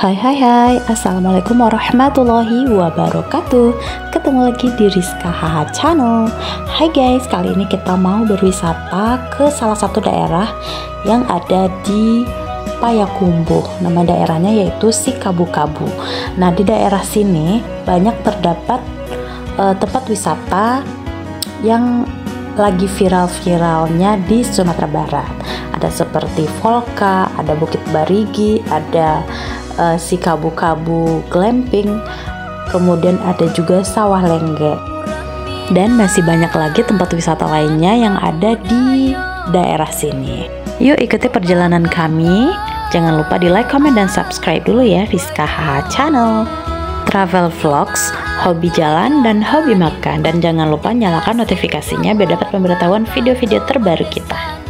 Hai hai hai, Assalamualaikum warahmatullahi wabarakatuh. Ketemu lagi di Rizka Haha Channel. Hai guys, kali ini kita mau berwisata ke salah satu daerah yang ada di Payakumbuh. Nama daerahnya yaitu Sikabukabu. Nah, di daerah sini banyak terdapat tempat wisata yang lagi viral-viralnya di Sumatera Barat. Ada seperti Volca, ada Bukit Barigi, ada Sikabukabu Glamping, kemudian ada juga Sawah Lengge, dan masih banyak lagi tempat wisata lainnya yang ada di daerah sini. Yuk ikuti perjalanan kami. Jangan lupa di like, comment, dan subscribe dulu ya Rizka Haha Channel. Travel vlogs, hobi jalan, dan hobi makan. Dan jangan lupa nyalakan notifikasinya biar dapat pemberitahuan video-video terbaru kita.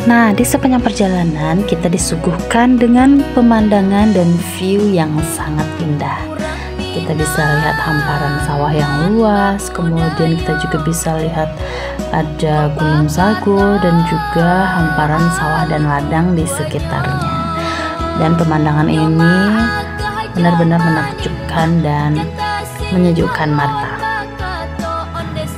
Nah, di sepanjang perjalanan kita disuguhkan dengan pemandangan dan view yang sangat indah. Kita bisa lihat hamparan sawah yang luas, kemudian kita juga bisa lihat ada Gunung Sago dan juga hamparan sawah dan ladang di sekitarnya. Dan pemandangan ini benar-benar menakjubkan dan menyejukkan mata.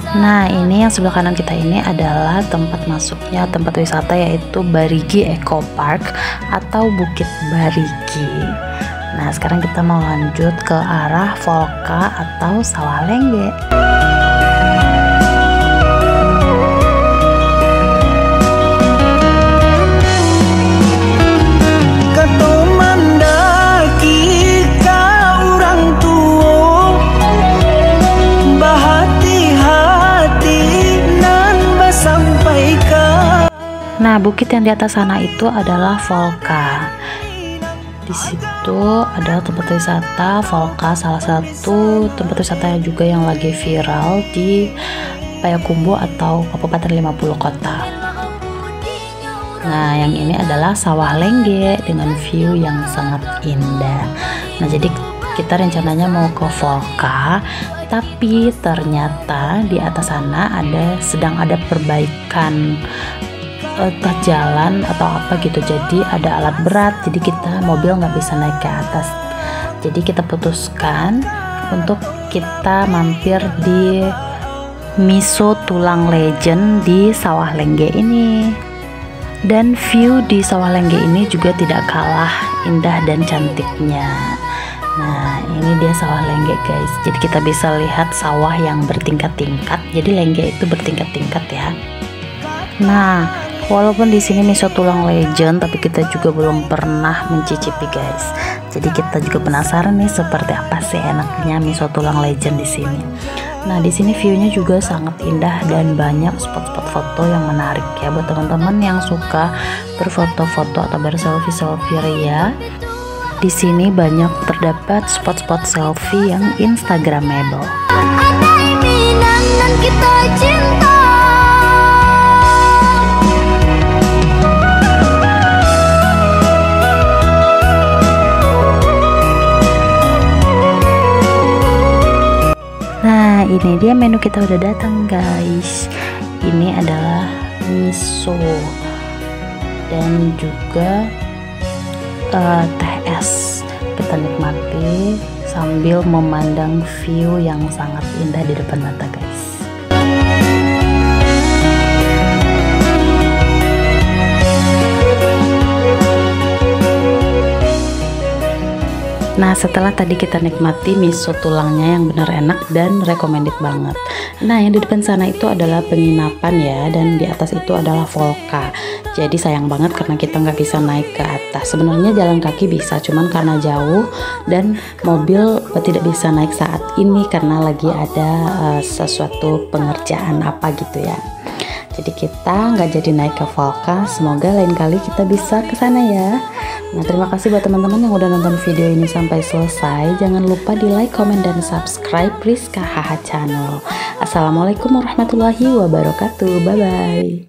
Nah, ini yang sebelah kanan kita ini adalah tempat masuknya tempat wisata, yaitu Barigi Eco Park atau Bukit Barigi. Nah, sekarang kita mau lanjut ke arah Volca atau Sawah Lengge. Nah, bukit yang di atas sana itu adalah Volca. Di situ ada tempat wisata Volca, salah satu tempat wisata juga yang lagi viral di Payakumbuh atau Kabupaten 50 Kota. Nah, yang ini adalah Sawah Lengge dengan view yang sangat indah. Nah, jadi kita rencananya mau ke Volca, tapi ternyata di atas sana sedang ada perbaikan entah jalan atau apa gitu, jadi ada alat berat, jadi kita mobil nggak bisa naik ke atas. Jadi kita putuskan untuk kita mampir di Miso Tulang Legend di Sawah Lengge ini. Dan view di Sawah Lengge ini juga tidak kalah indah dan cantiknya. Nah, ini dia Sawah Lengge guys. Jadi kita bisa lihat sawah yang bertingkat-tingkat. Jadi Lengge itu bertingkat-tingkat ya. Nah, walaupun di sini Miso Tulang Legend, tapi kita juga belum pernah mencicipi guys. Jadi kita juga penasaran nih seperti apa sih enaknya Miso Tulang Legend di sini. Nah, di sini view-nya juga sangat indah dan banyak spot-spot foto yang menarik ya buat teman-teman yang suka berfoto-foto atau berselfie-selfie ria. Di sini banyak terdapat spot-spot selfie yang instagramable. Nah, ini dia menu kita udah datang guys. Ini adalah miso dan juga teh es. Kita nikmati sambil memandang view yang sangat indah di depan mata guys. Nah, setelah tadi kita nikmati miso tulangnya yang benar enak dan recommended banget. Nah, yang di depan sana itu adalah penginapan ya, dan di atas itu adalah Volca. Jadi sayang banget karena kita nggak bisa naik ke atas. Sebenarnya jalan kaki bisa, cuman karena jauh dan mobil tidak bisa naik saat ini karena lagi ada sesuatu pengerjaan apa gitu ya. Jadi kita nggak jadi naik ke Volca. Semoga lain kali kita bisa ke sana ya. Nah, terima kasih buat teman-teman yang udah nonton video ini sampai selesai. Jangan lupa di like, comment, dan subscribe Rizka HH Channel. Assalamualaikum warahmatullahi wabarakatuh. Bye-bye.